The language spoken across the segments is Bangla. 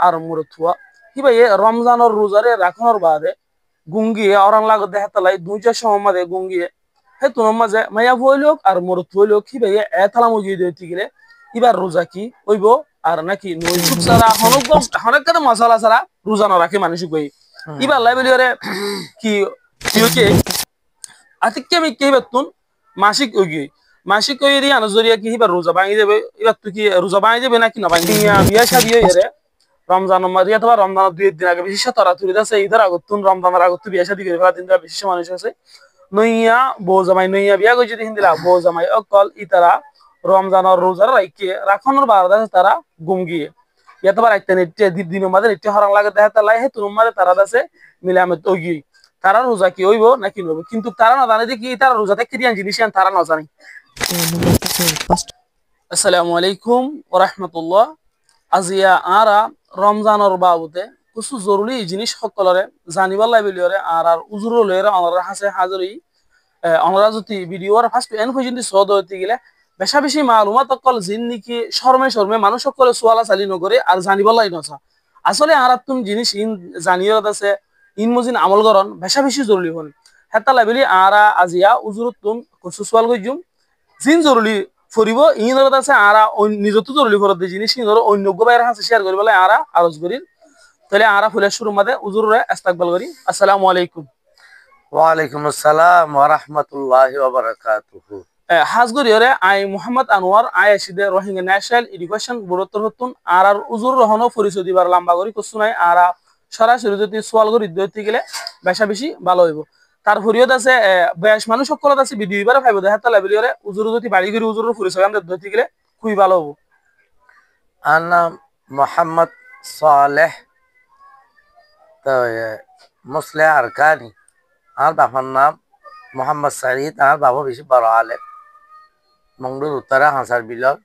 আর মুরথুয়া হিবা এ রমজানের রোজারে রাখনোর বাদে গুঙ্গিয়ে অরান লাগত দেহাতালাই দুইটা সময় গুঙ্গিয়ে হে তুনোর মাঝে মাইয়া বইলোক আর মুরথ বইলোক হিবা এ তালা মুজিয়ে দিতে গেলে এবার রোজা কি ওইব আর নাকি নৈশুক সারা হনক কাদা মশালা সারা রোজা না রাখে মানুষ কই এবার লাইবেলিয়ারে কি কি আতিকে আমি কি বেতুন মাসিক ওগি মাসিক ওই রি আনজরিয়া কি হিবার রোজা ভাঙি যাবে এবার তুই কি রোজা ভাঙি যাবে নাকি না ভাঙি বিয়া শাদি হইরে রমজান মারিয়া অথবা রমজানের 2 দিন আগে বিশেষ তরাতুরি আছে ঈদের আগতুন রমজানের আগত বিয়া শাদি করে ফেলা দিনটা বিশেষ মানুষ আছে নইয়া বউ জামাই নইয়া বিয়া কই যদি হিন্দিলা বউ জামাই অকল ইতারা রমজানের রোজার রাইকে রাখনের বারদা তারা গুমগিয়ে ইয়াতবার আইতে নিতে দিনের মাঝে নিতে হরাং লাগে দেখাতে লাই হে তুম মাঝে তারা দাসে মিলামে তগি তারা রোজা কি হইব নাকি নইব কিন্তু তারা না জানে যে কি তারা রোজাতে ক্রিয়ান জিনিস তারা না জানে আসসালামু আলাইকুম ওয়া রাহমাতুল্লাহ আজিয়া আরা রমজানের বাবুতে কিছু জরুরি জিনিস সকলরে জানিবার লাইবিলিয়রে আর উজুর লয়ের অনরা হাসে হাজরি অনরা যদি ভিডিওর ফার্স্ট এন পর্যন্ত সদ হতে গেলে বেশা বেশি মালুমাত অকল জিন নিকি শর্মে মানুষ সকলে সোয়ালা চালি নকরে আর জানিবার লাই নছা আসলে আর তুমি জিনিস ইন জানিয়ত আছে ইন মজিন আমল করন বেশা বেশি জরুরি হন হেতা লাইবিলি আরা আজিয়া উজুরত তুম কিছু সোয়াল কইজুম জিন জরুরি ফরিব ইনরত আছে আরা নিজত জরুরি ফরদ জিনিস ইনর অন্য বাইরে হাসে শেয়ার করি বলে আরা আরজ করি তাহলে আরা ফুলের শুরু মাদে উজুরে ইস্তেকবাল করি আসসালামু আলাইকুম ওয়া আলাইকুম আসসালাম ওয়া রাহমাতুল্লাহি ওয়া বারাকাতুহু হাজগরিয়রে আই মোহাম্মদ আনোয়ার আই আসিদে রোহিঙ্গা ন্যাশনাল এডুকেশন বোর্ডর হতুন আর উজুর রহনো পরিচয় দিবার লম্বা করি কুসুনাই আরা সরাসরি যদি সোয়াল করি দিতে গেলে বেশা বেশি ভালো হইব তার ফরিয়ত আছে বয়স মানুষ সকলত আছে ভিডিও এবারে ফাইব দেখা লাইবিলিয়রে উজুর যদি বাড়ি করি উজুর পরিচয় আমরা দিতে গেলে খুবই ভালো হবো আনা মোহাম্মদ সালেহ তো মুসলিহ আরকানি আর বাবার নাম মোহাম্মদ সাঈদ আর বাবা বেশি বড় আলেম মংডুর উত্তরা হাসার বিলর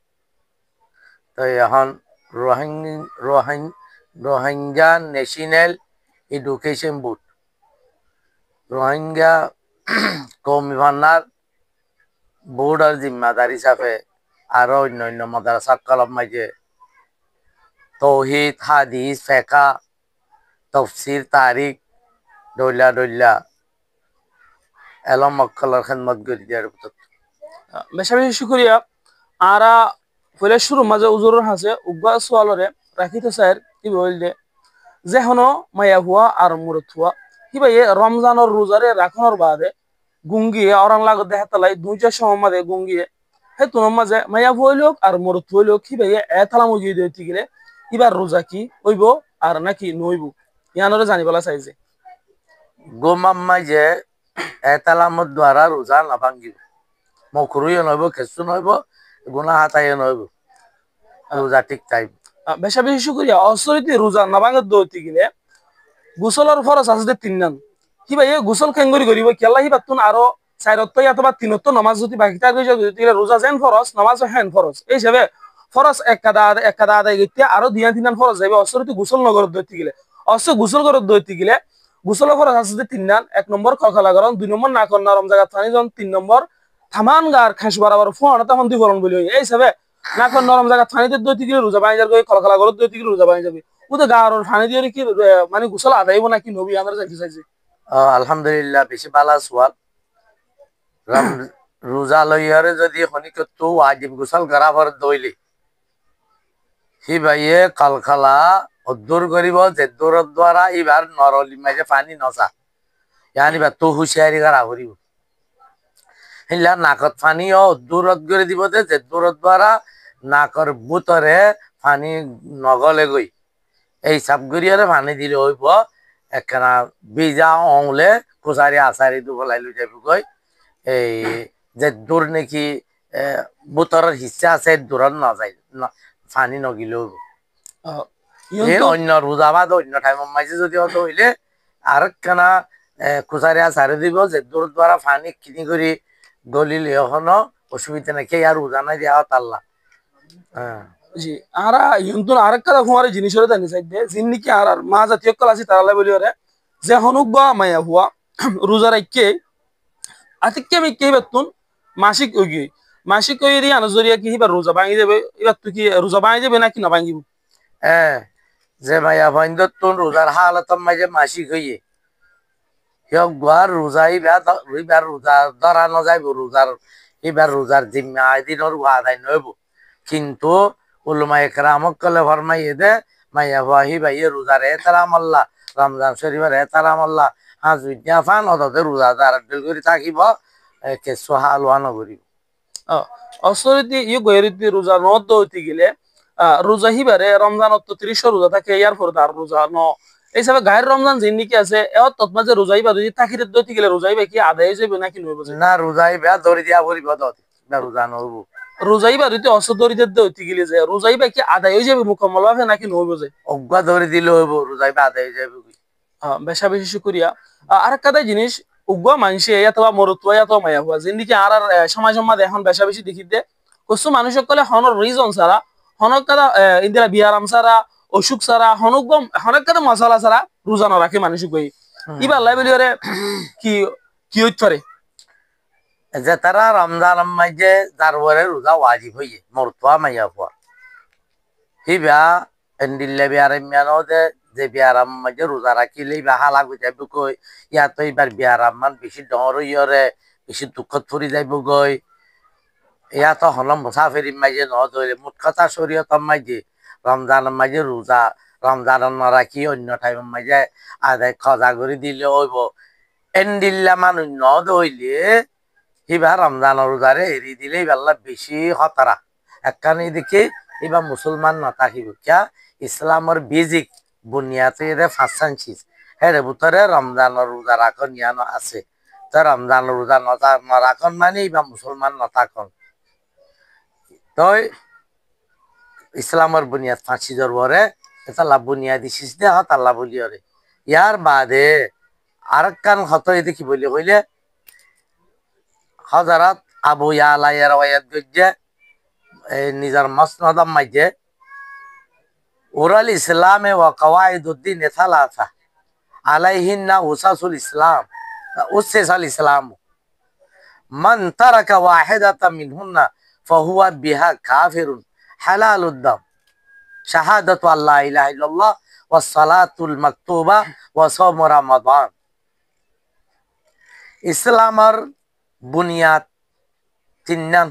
তো এখন Rohingya national education board Rohingya কৌমি ভান্ডার বোর্ডের জিম্মাদার হিসাবে আরো অন্যান্য মাদ্রাসা কলম মাঝে তৌহিদ হাদিস ফেকা তফসির তারিখ ডইলা এলম মক্কলের খেদমত করি দিয়ার বেশা বেশি শুক্রিয়া আরা ফুলের শুরু মাঝে উজুরের হাসে উগ্র সোয়ালরে রাখিতে স্যার কি বললে যে হনো মায়া হুয়া আর মুরত হুয়া হিবাই রমজানের রোজারে রাখনোর বাদে গুঙ্গিয়ে অরান লাগত দেহাতালাই দুইটা সময় গুঙ্গিয়ে হে তুনোর মাঝে মায়া হইলোক আর মুরত হইলোক হিবাই এতালা মুজিয়ে দিতে গেলে এবার রোজা কি হইব আর নাকি নইব ইয়ানরে জানিবলা চাইছে গোমাম্মাই যে এতালামত দ্বারা রোজা না ভাঙ্গিব মকরুইও নইব খেসু নইব গুনা হাতাইও নইব রোজা ঠিক টাইম বেশা বেশি শুক্রিয়া অসরিতে রোজা না ভাঙত দইতে গেলে গোসলের ফরজ আছে 3 নাম হিবা গোসল খেঙ্গরি করিব কেলা হিবা তুন আরো 4 অথবা 3 নামাজ যদি বাকি থাকে রোজা যেন ফরজ নামাজ হেন ফরজ এই হিসাবে ফরজ এক কাদা আদায় গিয়ে আরো দিয়া 3 ফরজ যাবে অসরিতে গোসল নগর দইতে গেলে গোসল করত দইতে গেলে গোসলের ফরজ আছে 3 নাম 1 নম্বর খখলা করন 2 নম্বর না কর নরম জায়গা থানি জন 3 নম্বর থামান গার খাস বরাবর ফোন তখন দুই ফলন বলি এই হিসাবে না কর নরম জায়গা থানিতে দইতে গেলে রোজা বানি যাবে খলখলা করত দইতে গেলে রোজা বানি যাবে ওদের গার ফানি দিয়ে কি মানে গোসল আদায়ব নাকি নবী আমরা জানতে চাইছি আলহামদুলিল্লাহ বেশি ভালো সোয়াল রোজা লইয়ারে যদি খনিকত ওয়াজিব গোসল করা পর দইলি হি ভাইয়ে কালখালা অদ্দুর করিব যে দূরত দ্বারা এবার নরলি মাঝে পানি নচা ইয়ানি বা তো হুঁশিয়ারি করা করিব হিলা নাকত পানি দূরত করে দিব যে দূরত দ্বারা নাকর বুতরে পানি নগলে গই এই সব গরিয়ারে পানি দিলে হইব একখানা বিজা অংলে কুচারি আচারি দু ফলাই লৈ যাব গই এই যে দূর নাকি বুতরের হিস্সা আছে দূৰত নাযায় পানি নগিলে হইব অন্য রোজাবাদ অন্য টাইমের মাঝে যদি হতো হইলে আর একখানা কুচারি আচারি দিব যে দূর দ্বারা পানি কিনি করে গলিলে এখনো অসুবিধা নাকি আর রোজা নাই দেওয়া তাল্লা জি আরা ইয়ন্তন আরেকটা হুয়ারে জিনিসরে জানি চাইতে জিন্নি কি আর মা জাতীয় কল আছে তারালে বলিওরে যে হনুক বা মায়া হুয়া রোজা রাখকে আতিকে আমি কে বেতুন মাসিক ওই আনজরিয়া কি হিবা রোজা ভাঙি যাবে এবার তুই কি রোজা ভাঙি যাবে নাকি না ভাঙিব যে মায়া ভাইন্দর তোর রোজার হালত মাঝে মাসিক হইয়ে হিয়ক গুয়ার রোজা ইবার রোজা ধরা ন যাইব রোজার এবার রোজার জিম্মা দিনের আদায় নইব কিন্তু উলমা একরামক কলে ফরমাইয়ে দে মাইয়া ভাহি ভাইয়ে রোজার এতারাম আল্লাহ রমজান শরীফের এতারাম আল্লাহ হাজ বিদ্যা ফান অদতে রোজা দার করে থাকিব কেঁচু হালুয়া নগরিব অসরিতি ইউ গয়রিতি রোজা ন দইতে গেলে রোজা হিবারে রমজানত তো 30 রোজা থাকে ইয়ার পর তার রোজা ন এই হিসাবে গায়ের রমজান জিন্দিকি আছে এও তৎমাজে রোজা হিবা যদি তাকিরে দইতে গেলে রোজা হিবা কি আদায় হয়ে যাবে নাকি নইব না রোজা হিবা ধরে দিয়া পড়িব দতে না রোজা নইব রোজা হিবা যদি অসদরিতে দইতে গেলে যে রোজা হিবা কি আদায় হয়ে যাবে মুকম্মল ভাবে নাকি নইব যে অজ্ঞা ধরে দিলে হইব রোজা হিবা আদায় হয়ে যাবে বেশা বেশি শুকরিয়া আর একটা জিনিস উগ্র মানুষে অথবা মরুতুয়া অথবা মায়া হুয়া জিন্দিকে আর সময় সম্মাদ এখন বেশা বেশি দেখি দে কিছু মানুষ কলে হনর রিজন ছাড়া হনক কাদা ইন্দিরা বিয়ারাম ছাড়া অসুখ ছাড়া হনক কাদা মশলা ছাড়া রোজা ন রাখে মানুষ কই ইবার লাইবেলিয়ারে কি কি হইতে যে তারা রমজান মাঝে তারপরে রোজা ওয়াজিব হইয়ে মরতুয়া মাইয়া হুয়া হিবা এন্ডিল্লে বিয়ারাম মিয়ানো যে বিয়ারাম মাঝে রোজা রাখিলে বা হালা গই যাইব কই ইয়াতো এবার বিয়ারাম মান বেশি ডর হইরে বেশি দুঃখত ফুরি যাইব গই ইয়াতো হলম মুসাফির মাঝে ন ধরে মুঠ কথা শরীয়ত মাঝে রমজান মাঝে রোজা রমজান রাখি অন্য টাইম মাঝে আদায় খজা করে দিলে হইব এন্ডিল্লা মানুষ ন ধইলে হিবা রমজান রোজারে এরি দিলে এবার বেশি হতারা একখানি দেখি এবার মুসলমান নথাকিব কিয়া ইসলামের বেজিক বুনিয়াতে ফার্স্ট চিজ হের ভিতরে রমজান রোজা রাখন ইয়ানো আছে তো রমজান রোজা নরাখন মানে এবার মুসলমান নথাকন তই ইসলামের বুনিয়াদ ফাঁসি জরবরে এটা লাভ বুনিয়াদি শিস দে হত আল্লাহ বলিয়রে ইয়ার বাদে আর কান হত দেখি বলি কইলে হযরত আবু ইয়ালা এর ওয়ায়াত গজ্জে নিজের মসনদম মাঝে ওরাল ইসলামে ওয়া কওয়াইদুদ্দিন সালাসা আলাইহিন্না উসাসুল ইসলাম উসসাল ইসলাম মান তারাকা ওয়াহিদাতাম মিনহুন্না ফাহুয়া বিহা কাফিরুন হালালুদ দাম শাহাদাতু আল্লা ইলাহা ইল্লাল্লাহ ওয়াস সালাতুল মাকতুবা ওয়া সাওম রমাদান ইসলামের বুনিয়াদ তিননান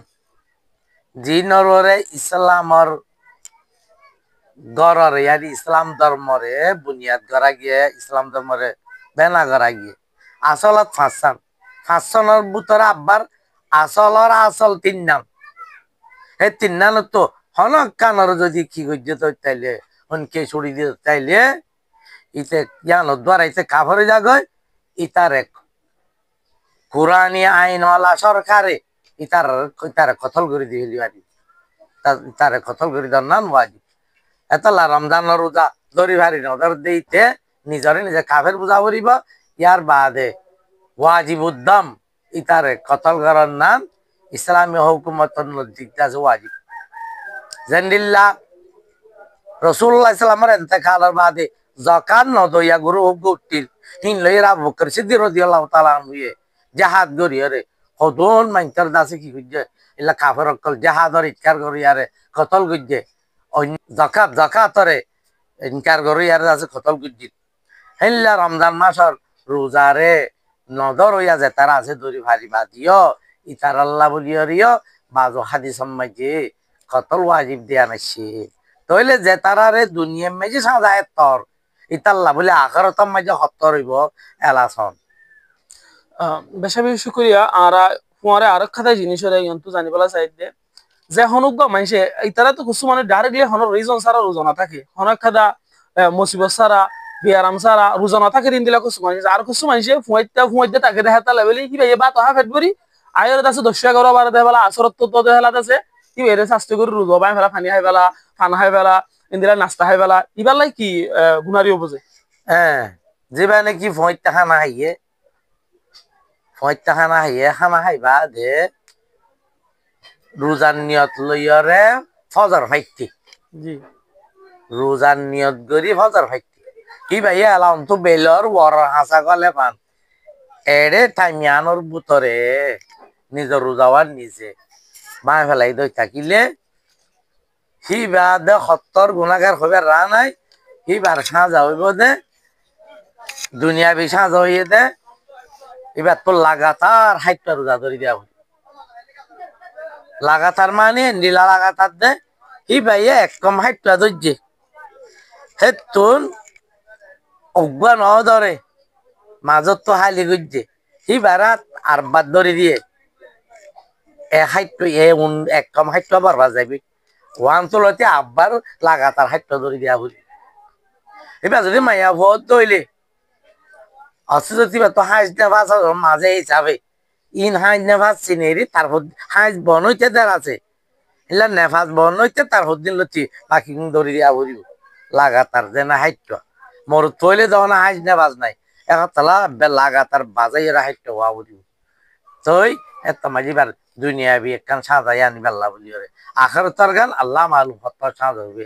জিনরে ইসলামর গড়রে ইয়ানি ইসলাম ধর্মরে বুনিয়াদ করা গিয়ে ইসলাম ধর্মরে বেনা করা গিয়ে আসলত ফাঁসনের ভিতরে আব্বার আসল তিন নাম এই তিন নাম তো হনক কানর যদি কি করছে তো তাইলে হনকে ছড়ি দিয়ে তাইলে ইতে জ্ঞান দ্বারা ইতে কাভরে জাগয় ইতার এক কোরআনী আইনওয়ালা সরকারে ইতার কতল করে দিয়ে দিবারি তারে কতল করে দেওয়ার নাম ওয়াজিব এতলা রমজান রোজা ধরি ভারি নজর দিতে নিজরে নিজে কাফের বুঝা করিব ইয়ার বাদে ওয়াজিব উদ্দম ইতারে কতল করার নাম ইসলামী হুকুমতর নজিকটা আছে ওয়াজিব জেন্দিল্লা রসুল্লাহ ইসলামের এতেকালের বাদে জকান নদইয়া গুরু উঠিল হিন লইরা আবু বকর সিদ্দিক রাদিয়াল্লাহু তাআলা আনহু জাহাদ গরিয়রে হদন মাইনকার দাসে কি কইছে ইলা কাফের অকল জাহাদর ইনকার গরিয়ারে কতল গইছে জাকাতরে ইনকার গরিয়ারে দাসে কতল গইছে হেল্লা রমজান মাসর রোজারে নদর হইয়া যে তারা আছে দরি ভারি বাদিও ইতার আল্লাহ বলিয়রিও বাজো হাদিস মাঝে কতল ওয়াজিব দেয়া নাইছে তইলে যে তারারে দুনিয়া মাঝে সাজায় তর ইতাল্লাহ বলে আখিরাত মাঝে হত্তর হইব এলাসন বেশা বেশি শুকরিয়া আর ফুয়ারে আর খাতা জিনিসের ইয়ন্তু জানিবলা চাইতে যে হনুক বা মানুষে ইতারা তো কিছু মানে ডাইরেক্টলি হনর রিজন ছাড়া রোজা না থাকে হনক খাদা মুসিবত ছাড়া বিয়ারাম ছাড়া রোজা না থাকে দিন দিলা কিছু মানুষ আর কিছু মানুষে ফুয়াইতে তাকে দেখা তা লেভেলে কি ভাই বা তাহা ফেটবরি আয়ের দাসে 10 11 বার দেবেলা আসরত তো দেহলা দাসে কি এর স্বাস্থ্য করে রোজা বাই ফেলা ফানি হাই ফেলা ফানা হাই ফেলা ইন্দিরা নাস্তা হাই ফেলা ইবালাই কি গুনারি বুঝে হ্যাঁ যে মানে কি ফুয়াইতে খানা হাইয়ে খানা খাইবা দে রোজার নিয়ত লইয়রে ফজর ফাইতি জি রোজার নিয়ত করি ফজর ফাইতি কি ভাইয়া এলাম তো বেলর বড় হাসা গলে পান এড়ে টাইমিয়ানোর ভিতরে নিজের রোজাওয়ার নিজে বাঁ ফেলাই দই থাকিলে সি বাদে 70 গুণাগার হবে রা নাই এবার সাজা হইব দে দুনিয়া বি সাজা হইয়ে দে এবার তো লাগাতার হাইটটা রোজা ধরে দেওয়া হইব লাগাতার মানে নীলা লাগাতার দে ই ভাইয়ে একদম হাইটটা ধরছে হেতুন অজ্ঞা ন ধরে মাজত তো হাইলি গুজছে ই বারাত আর বাদ ধরে দিয়ে হাইটটো একদম হাইটটা বারবার যাবি ওয়ান চলতে আব্বার লাগাতার হাইটটা ধরে দেওয়া হইল এবার যদি মাইয়া ভোট দইলে অসুস্থ তো হাঁস নেভাস মাঝে হিসাবে ইন হাঁস নেভাস চিনেরি তারপর হাঁস বন হইতে দেড় আছে এলা নেভাস বন হইতে তারপর দিন লচ্ছি বাকি দড়ি দিয়া ভরিব লাগাতার যে না হাইট মোর তৈলে যখন হাঁস নেভাস নাই এখন তালা লাগাতার বাজাই হাইট হওয়া ভরিব তই এত মাঝিবার দুনিয়া বি একখান সাজাই আনি বেল্লা বলি রে আখার তার গান আল্লাহ মালুম হত সাজ হইবে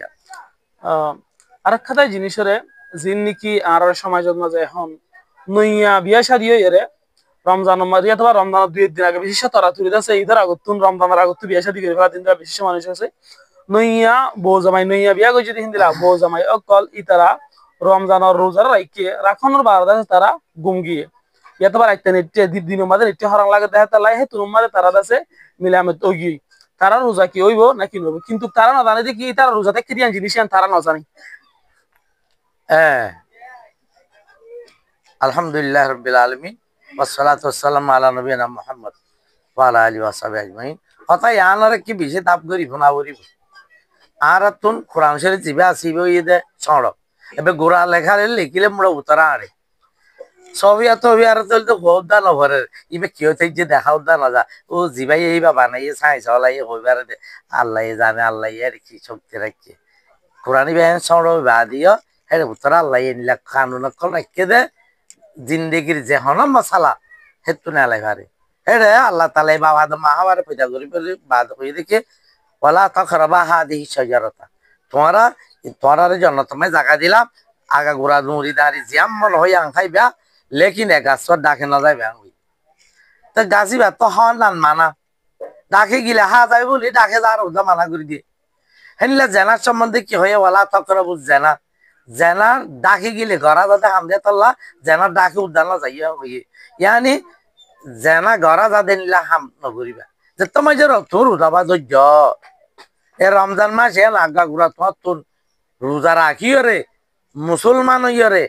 আর খাতায় জিনিসরে জিন নাকি আর সমাজের মাঝে এখন নইয়া বিয়া শাদী হইরে রমজান মাঝে অথবা রমজানের 2 দিন আগে বিশেষ তরা তুলি আছে ঈদের আগতুন রমজানের আগত বিয়া শাদী করে ফেলা দিন বিশেষ মানুষ আছে নইয়া বউ জামাই নইয়া বিয়া করে যদি হিন্দিলা বউ জামাই অকল ইতারা রমজানের রোজার রাইকে রাখনের বারদা তারা গুমগিয়ে ইয়াতবার আইতে নেটে দিনের মাঝে নেটে হরাং লাগে দেখা তালাই হে তুর মাঝে তারা দাসে মিলামে তগি তারা রোজা কি হইব নাকি নব কিন্তু তারা না জানে যে কি তারা রোজাতে ক্রিয়ান জিনিস তারা না জানে আলহামদুলিল্লাহ রাব্বিল আলামিন ওয়াসসালাতু ওয়াসসালামু আলা নবিয়িনা মুহাম্মদ ওয়া আলা আলিহি ওয়া সাহবিহি আজমাইন কথা ইয়ানরে কি বিশে তাপ করিব না করিব আর তুন কোরআন শরীফ জিবে আসিব ইদে ছড় এবে গোরা লেখা লিখিলে মোরা উতরা আরে ছবি এত আর তো বহুত নভরে ইবে কি হইতে যে দেখাও দা না যা ও জিবাই এইবা বানাইয়ে সাই চলাই হইবারে দে আল্লাহ জানে আল্লাহ এর কি শক্তি রাখছে কোরআনি বেন ছড় বাদিও হে উতরা আল্লাহ নিলা কানুন কল রাখকে দে জিন্দেগির যে হন মশালা হেতু না লাইভারে হেরে আল্লাহ তাআলা বাবা আদম মাহাবারে পয়দা করি বলে বাদ হই দেখে ওয়ালা তাকরাবা হাদিহি শাজারাতা তোমারা জন্য তুমি জায়গা দিলাম আগা গোড়া নুরি দাঁড়ি জিয়াম মন হই আং খাইবা লেকিন এক গাছর ডাকে না যাইবে আং তো গাছিবা তো হন নান মানা ডাকে গিলে হা যাই বলি ডাকে যার ওজা মানা করে দিয়ে হেনলে জেনার সম্বন্ধে কি হয়ে ওয়ালা তাকরাবু জেনা জেনার ডাকে গিলে গড়া যাতে হামদে তল্লা জেনার ডাকে উদ্যান যাইয়া হইয়ে ইয়ানি জেনা গড়া যাতে নিলা হাম নগরিবা যে তোমার যে তোর উদাবা ধৈর্য এ রমজান মাস এ আগা গুড়া তোমার তোর রোজা রাখি রে মুসলমান হইরে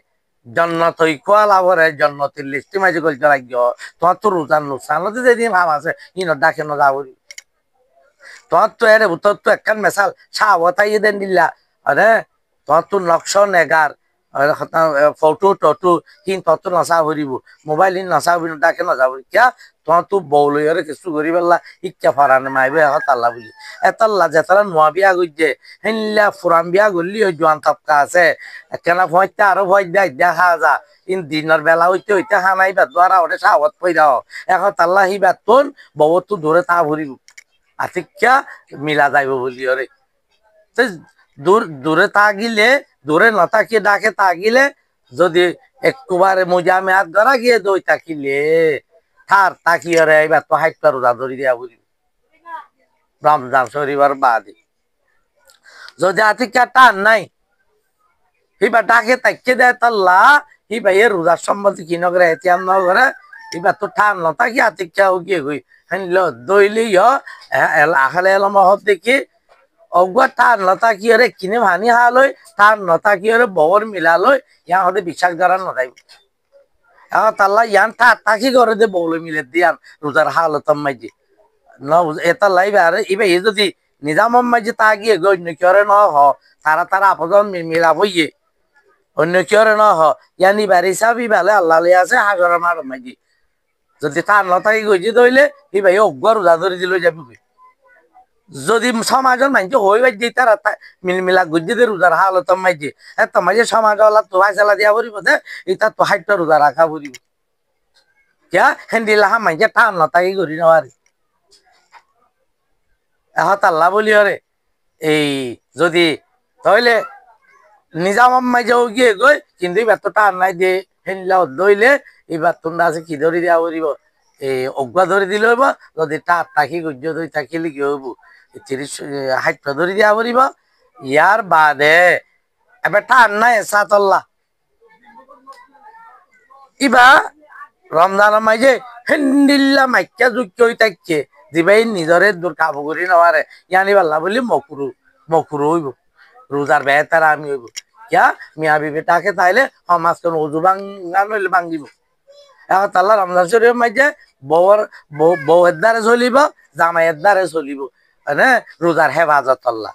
জন্নত কোয়ালাভরে জন্নতির লিস্টি মাঝে গলতে লাগিও তোমার তো রোজার নুসানতে যেদিন ভাব আছে ইন ডাকে ন যাবরি তোমার তো এর তোর তো একখান মেশাল সাবতাই দেন দিলা আরে তোমার তো নকশ নেগার ফটো টটো হিন তত নচা ভরিব মোবাইল হিন নচা ভরি ডাকে নযাবরি কিয়া তোমার তো বউলইরে কিছু করি পেলা ইচ্ছা ফারানে মাইবে তাল্লা বলি এতাল্লা যেতালা নোয়া বিয়া গইছে হেনলা ফুরান বিয়া গলি ওই জোয়ান তপকা আছে কেনা ভয়তে আরো ভয় দেয় দেখা যা ইন দিনের বেলা হইতে হইতে হানাইবা দ্বারা ওটা সাহত পইরাও এখন তাল্লা হিবা তোন বউ তো ধরে তা ভরিব আতিক্যা মিলা যাইব বলি ওরে দূরে তাগিলে দূরে নতাকি ডাকে তাগিলে যদি একটুবারে মোজা মেয়াদ ধরা গিয়ে দই তাকিলে থার তাকিয়ে রে এবার তো হাইটটা রোজা ধরি দিয়া বুঝি রমজান শরীফের বাদে যদি আতিকা টান নাই এবার ডাকে তাকিয়ে দেয় তাল্লা এবার এ রোজার সম্বন্ধে কি নগরে এতিয়াম নগরে এবার তো টান নতাকি আতিকা গিয়ে গই হ্যাঁ দইলি আখালে এলাম হব দেখি অজ্ঞা তার নতা কি রে কিনে ভানি হালই তার নতা কি রে ববর মিলালই ইয়া হতে বিশ্বাস করা নতাই এখন তাল্লা ইয়ান তাকি করে দে বউলে মিলে দিয়ান রোজার হালত মাইজি ন এটা লাইবে আর ইবে এ যদি নিজাম মাইজি তা গিয়ে অন্য কিরে ন হ তারা তারা আপজন মিলাব ইয়ে অন্য কিরে ন হ ইয়ানি বাড়ি চাবি বেলে আল্লাহ লিয়ে আছে হাগর মার মাইজি যদি তার নতাকি গইজি দইলে ইবে অজ্ঞা রোজা ধরে দিল যাবি যদি সমাজের মানুষ হই বাই দিয়ে তারা মিলা গুজিতে রোজার হালত মাইছে তোমার সমাজ তো ফাইসলা দিয়া পড়ব দে এটা তো হাইটটা রোজা রাখা পড়ব কিয়া হেন্দিলা হা মাইছে টান নতাকি করি নেওয়ারে এখন তাল্লা বলি রে এই যদি তাহলে নিজাম মাইজাও গিয়ে গই কিন্তু এবার তো টান নাই দিয়ে হেন্দিলা দইলে এবার তোমরা আছে কি ধরি দিয়া পড়ব এই অজ্ঞা ধরে দিলে হইব যদি টাট তাকি গুজ ধরি থাকিলে কি হইব 30 হাইটটা ধরে দিয়া পড়ব ইয়ার বাদে এবার টান নাই সাতল্লা ইবা রমজানের মাঝে হেন্ডিল্লা মাইকা যুক্ত হই থাকছে দিবাই নিজরে দূর কাবু করি নেওয়ারে ইয়ানি পাল্লা বলি মকুরু হইব রোজার বেতার আমি হইব কিয়া মিয়া বিবি তাকে তাইলে সমাজ কোন উজু ভাঙ্গা নইলে ভাঙ্গিব এখন তাল্লা রমজান শরীফ মাঝে বউয়ের দ্বারে চলিব জামাইয়ের দ্বারে চলিব মানে রোজার হেফাজত আল্লাহ